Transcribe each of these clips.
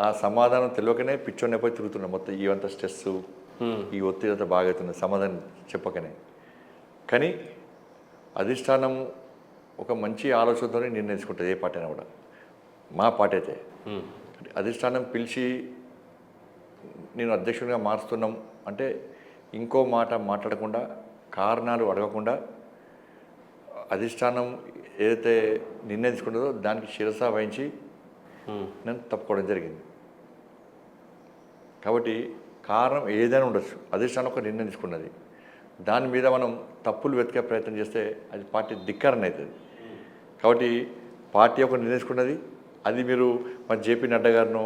ఆ సమాధానం తెలియకనే పిచ్చోనే పోయి తిరుగుతున్నాం మొత్తం ఇవంతా స్ట్రెస్ ఈ ఒత్తిడి అంతా బాగా అవుతుంది సమాధానం చెప్పకనే. కానీ అధిష్టానం ఒక మంచి ఆలోచనతో నిర్ణయించుకుంటుంది ఏ పార్టీ అయినా కూడా. మా పార్టీ అయితే అధిష్టానం పిలిచి నేను అధ్యక్షుడిగా మారుస్తున్నాం అంటే ఇంకో మాట మాట్లాడకుండా కారణాలు అడగకుండా అధిష్టానం ఏదైతే నిర్ణయించుకుంటుందో దానికి శిరస వహించి నేను తప్పుకోవడం జరిగింది. కాబట్టి కారణం ఏదైనా ఉండొచ్చు, అధిష్టానం ఒక నిర్ణయించుకున్నది, దాని మీద మనం తప్పులు వెతికే ప్రయత్నం చేస్తే అది పార్టీ ధిక్కరణ అవుతుంది. కాబట్టి పార్టీ ఒక నిర్ణయించుకున్నది, అది మీరు మన జేపీ నడ్డా గారినో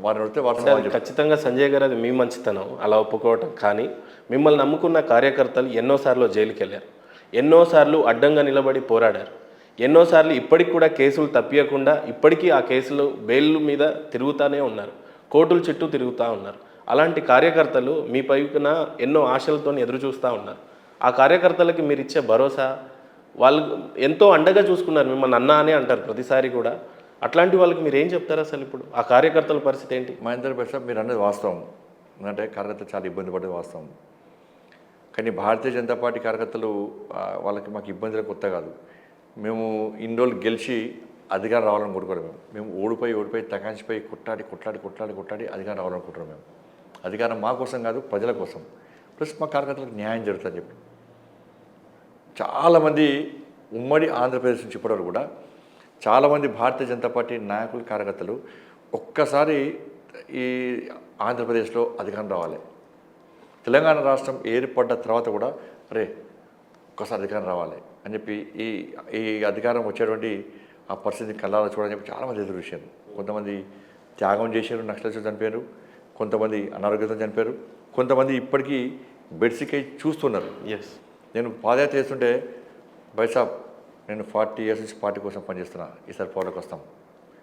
వారిని అడిగితే వారు ఖచ్చితంగా సంజయ్ గారు అది మీ మంచితనం అలా ఒప్పుకోవటం. కానీ మిమ్మల్ని నమ్ముకున్న కార్యకర్తలు ఎన్నోసార్లు జైలుకి వెళ్ళారు, ఎన్నోసార్లు అడ్డంగా నిలబడి పోరాడారు, ఎన్నోసార్లు ఇప్పటికి కూడా కేసులు తప్పియకుండా ఇప్పటికీ ఆ కేసులు బెయిల్ మీద తిరుగుతూనే ఉన్నారు, కోర్టుల చుట్టూ తిరుగుతూ ఉన్నారు. అలాంటి కార్యకర్తలు మీ పైన ఎన్నో ఆశలతో ఎదురు చూస్తూ ఉన్నారు. ఆ కార్యకర్తలకి మీరు ఇచ్చే భరోసా, వాళ్ళు ఎంతో అండగా చూసుకున్నారు మిమ్మల్ని అన్న అనే అంటారు ప్రతిసారి కూడా. అట్లాంటి వాళ్ళకి మీరు ఏం చెప్తారు అసలు? ఇప్పుడు ఆ కార్యకర్తల పరిస్థితి ఏంటి? మహేందర్ ప్రసాద్ మీరు అన్నది వాస్తవం, ఎందుకంటే కార్యకర్తలు చాలా ఇబ్బంది పడేది వాస్తవం. కానీ భారతీయ జనతా పార్టీ కార్యకర్తలు వాళ్ళకి మాకు ఇబ్బందులు కొత్త కాదు. మేము ఇన్ని రోజులు గెలిచి అధికారం రావాలని కోరుకోవడం, మేము ఓడిపోయి తకాంచిపోయి కొట్లాడి అధికారం రావాలనుకుంటున్నాం. మేము అధికారం మా కోసం కాదు, ప్రజల కోసం, ప్లస్ మా కార్యకర్తలకు న్యాయం జరుగుతుందని చెప్పి చాలామంది ఉమ్మడి ఆంధ్రప్రదేశ్ నుంచి ఇప్పటివరకు కూడా చాలామంది భారతీయ జనతా పార్టీ నాయకులు కార్యకర్తలు ఒక్కసారి ఈ ఆంధ్రప్రదేశ్లో అధికారం రావాలి, తెలంగాణ రాష్ట్రం ఏర్పడ్డ తర్వాత కూడా అరే ఒక్కసారి అధికారం రావాలి అని చెప్పి ఈ అధికారం వచ్చేటువంటి ఆ పరిస్థితిని కళ్ళారా చూడని చెప్పి చాలామంది ఎదురు చూశారు. కొంతమంది త్యాగం చేశారు, నక్సలైట్స్ చనిపోయారు, కొంతమంది అనారోగ్యంతో చనిపోయారు, కొంతమంది ఇప్పటికీ బెడ్సికై చూస్తున్నారు. నేను పాదయాత్ర చేస్తుంటే బైసాబ్ నేను 40 years నుంచి పార్టీ కోసం పనిచేస్తున్నా, ఈసారి పవర్లోకి వస్తాం.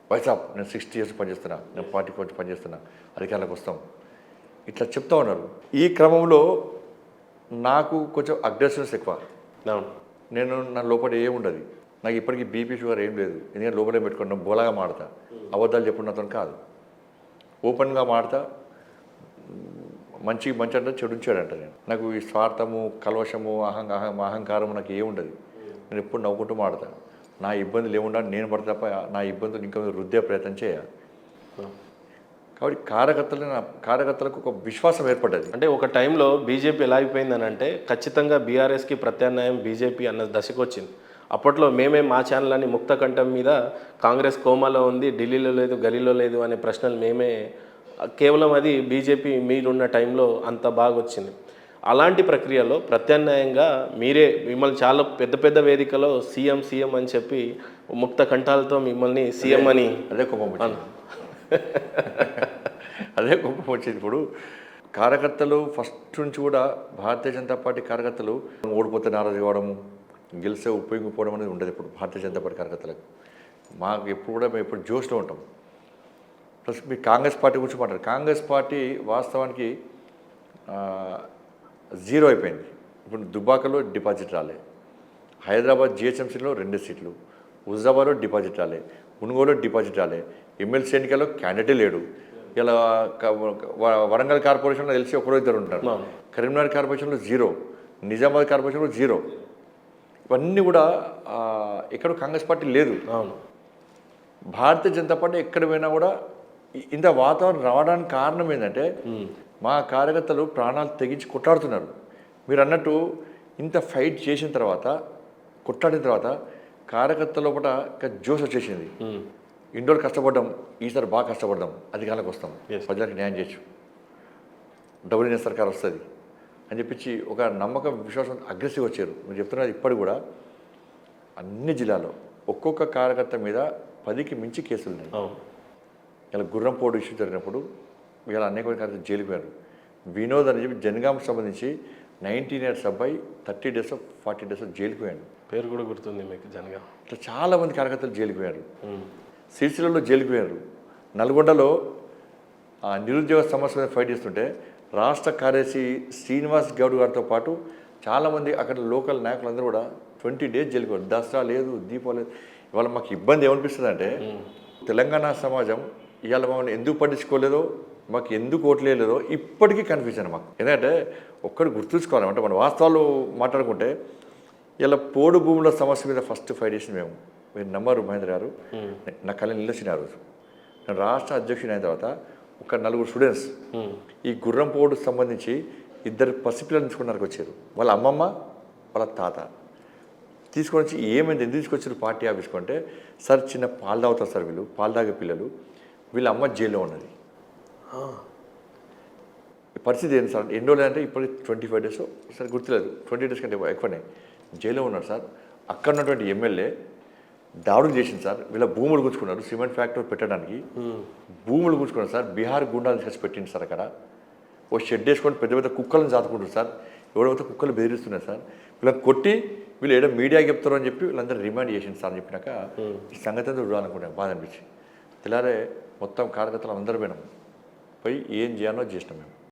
బైసాబ్ నేను 60 years పనిచేస్తున్నా, నేను పార్టీ కోసం పనిచేస్తున్నా, అధికారంలోకి వస్తాం, ఇట్లా చెప్తా ఉన్నారు. ఈ క్రమంలో నాకు కొంచెం అగ్రెసివ్నెస్ ఎక్కువ. నేను నా లోపల ఏముండదు, నాకు ఇప్పటికీ బీపీ షుగర్ ఏం లేదు, ఎందుకంటే లోపలే పెట్టుకున్నాం, బోలాగా మాడతా, అబద్ధాలు చెప్పుకున్నతో కాదు, ఓపెన్గా మాడతా, మంచి అంటే చెడు చెడంట. నాకు ఈ స్వార్థము, కల్వశము, అహంకారము నాకు ఏముండదు. నేను ఎప్పుడు నవ్వుకుంటూ మాడతా, నా ఇబ్బందులు ఏముండా నేను పడతా తప్ప నా ఇబ్బందులు ఇంకా రుద్దే ప్రయత్నం చేయాలి. కాబట్టి కార్యకర్తలకు ఒక విశ్వాసం ఏర్పడ్డది. అంటే ఒక టైంలో బీజేపీ ఎలా అయిపోయిందని అంటే ఖచ్చితంగా బీఆర్ఎస్కి ప్రత్యామ్నాయం బీజేపీ అన్న దశకు వచ్చింది. అప్పట్లో మేమే మా ఛానల్ అని ముక్త కంఠం మీద కాంగ్రెస్ కోమాలో ఉంది, ఢిల్లీలో లేదు, గలీలో లేదు అనే ప్రశ్నలు మేమే, కేవలం అది బీజేపీ మీరున్న టైంలో అంత బాగా వచ్చింది. అలాంటి ప్రక్రియలో ప్రత్యామ్నాయంగా మీరే మిమ్మల్ని చాలా పెద్ద వేదికలో సీఎం అని చెప్పి ముక్త కంఠాలతో మిమ్మల్ని సీఎం అని అదే కోపం వచ్చింది. ఇప్పుడు కార్యకర్తలు ఫస్ట్ నుంచి కూడా భారతీయ జనతా పార్టీ కార్యకర్తలు ఓడిపోతే నారాజు కావడము, గెలిస్తే ఉపయోగపోవడం అనేది ఉండదు. ఇప్పుడు భారతీయ జనతా పార్టీ కార్యకర్తలకు మాకు ఎప్పుడు కూడా మేము ఎప్పుడు జోష్లో ఉంటాం. ప్లస్ మీ కాంగ్రెస్ పార్టీ గురించి మాట్లాడారు. కాంగ్రెస్ పార్టీ వాస్తవానికి 0 అయిపోయింది. ఇప్పుడు దుబ్బాకలో డిపాజిట్ రాలే, హైదరాబాద్ జిహెచ్ఎంసీలో 2 సీట్లు, హుజాబాద్లో డిపాజిట్ రాలే, మునుగోలులో డిపాజిట్ రాలే, ఎమ్మెల్సీ ఎన్నికల్లో క్యాండిడేటే లేడు. ఇలా వరంగల్ కార్పొరేషన్లో తెలిసి 1-2 ఉంటారు, కరీంనగర్ కార్పొరేషన్లో 0, నిజామాబాద్ కార్పొరేషన్లో 0. ఇవన్నీ కూడా ఎక్కడ కాంగ్రెస్ పార్టీ లేదు. భారతీయ జనతా పార్టీ ఎక్కడ పోయినా కూడా ఇంత వాతావరణం రావడానికి కారణం ఏంటంటే మా కార్యకర్తలు ప్రాణాలు తెగించి కొట్లాడుతున్నారు. మీరు అన్నట్టు ఇంత ఫైట్ చేసిన తర్వాత, కొట్లాడిన తర్వాత కార్యకర్తల లోపల ఇంకా జోష్ వచ్చేసింది. ఇండోర్ కష్టపడ్డాం, ఈసారి బాగా కష్టపడదాం, అధికారులకు వస్తాం, ప్రజలకు న్యాయం చేయొచ్చు, డబుల్ సర్కార్ వస్తుంది అని చెప్పించి ఒక నమ్మకం, విశ్వాసం, అగ్రెసివ్ వచ్చారు. మీరు చెప్తున్నది ఇప్పటికి కూడా అన్ని జిల్లాలో ఒక్కొక్క కార్యకర్త మీద 10కి మించి కేసులు ఉన్నాయి. ఇలా గుర్రంపోడు ఇష్యూ జరిగినప్పుడు ఇలా అనేక కార్యకర్తలు జైలుకు పోయారు. వినోద్ అని చెప్పి జనగాంకి సంబంధించి 19 years అబ్బాయి 30 days 40 days జైలుకు పోయాడు. పేరు కూడా గుర్తుంది మీకు, జనగాం. ఇట్లా చాలామంది కార్యకర్తలు జైలుకు పోయారు. సిరిసిల్లలో జైలుకు పోయారు. నల్గొండలో నిరుద్యోగ సమస్య మీద ఫైట్ చేస్తుంటే రాష్ట్ర కార్యదర్శి శ్రీనివాస్ గౌడ్ గారితో పాటు చాలామంది అక్కడ లోకల్ నాయకులందరూ కూడా 20 days జైలుకు పోయారు. దసరా లేదు, దీపావళి లేదు. ఇవాళ మాకు ఇబ్బంది ఏమనిపిస్తుంది అంటే తెలంగాణ సమాజం ఇవాళ మమ్మల్ని ఎందుకు పట్టించుకోలేదో మాకు ఎందుకు ఓట్లేదో ఇప్పటికీ కన్ఫ్యూజన్ మాకు. ఎందుకంటే ఒక్కటి గుర్తుంచుకోవాలి అంటే మన వాస్తవాలు మాట్లాడుకుంటే ఇలా పోడు భూముల సమస్య మీద ఫస్ట్ ఫైట్ చేసింది మేము. మీరు నమ్మరు మహేంద్ర గారు, నా కళ్ళ నిలచిన ఆ రోజు నేను రాష్ట్ర అధ్యక్షుడు అయిన తర్వాత ఒక 4 స్టూడెంట్స్ ఈ గుర్రం పోడు సంబంధించి 2 పసిపిల్లలు తీసుకున్నారకు వచ్చారు. వాళ్ళ అమ్మమ్మ వాళ్ళ తాత తీసుకొని వచ్చి ఏమైంది ఎందుకు తీసుకొచ్చారు పార్టీ ఆఫీస్కి అంటే, సార్ చిన్న పాలు తాగుతారు సార్ వీళ్ళు, పాలు తాగే పిల్లలు, వీళ్ళ అమ్మ జైల్లో ఉన్నది. పరిస్థితి ఏంటి సార్, ఎన్ని రోజులు అంటే ఇప్పుడు 25 డేస్ సార్ గుర్తులేదు, 20 డేస్ కంటే ఎక్కువనే జైల్లో ఉన్నారు సార్. అక్కడ ఉన్నటువంటి ఎమ్మెల్యే దాడులు చేసింది సార్. వీళ్ళ భూములు గుంజుకున్నారు, సిమెంట్ ఫ్యాక్టరీ పెట్టడానికి భూములు గుంజుకున్నారు సార్. బీహార్ గుండాలు తీసుకొచ్చి పెట్టింది సార్. అక్కడ ఓ షెడ్ వేసుకొని పెద్ద పెద్ద కుక్కలను చాతుకుంటారు సార్. ఎవరైతే కుక్కలు బెదిరిస్తున్నారు సార్. వీళ్ళని కొట్టి వీళ్ళు ఏదో మీడియాకి చెప్తారు అని చెప్పి వీళ్ళందరూ రిమాండ్ చేసింది సార్ అని చెప్పినాక ఈ సంగతి అంతా చూడాలనుకున్నాం. బాధ అనిపించి తెల్లారే మొత్తం కార్యకర్తలు అందరూ పోయినాం. పోయి ఏం చేయాలో చేసినాం మేము.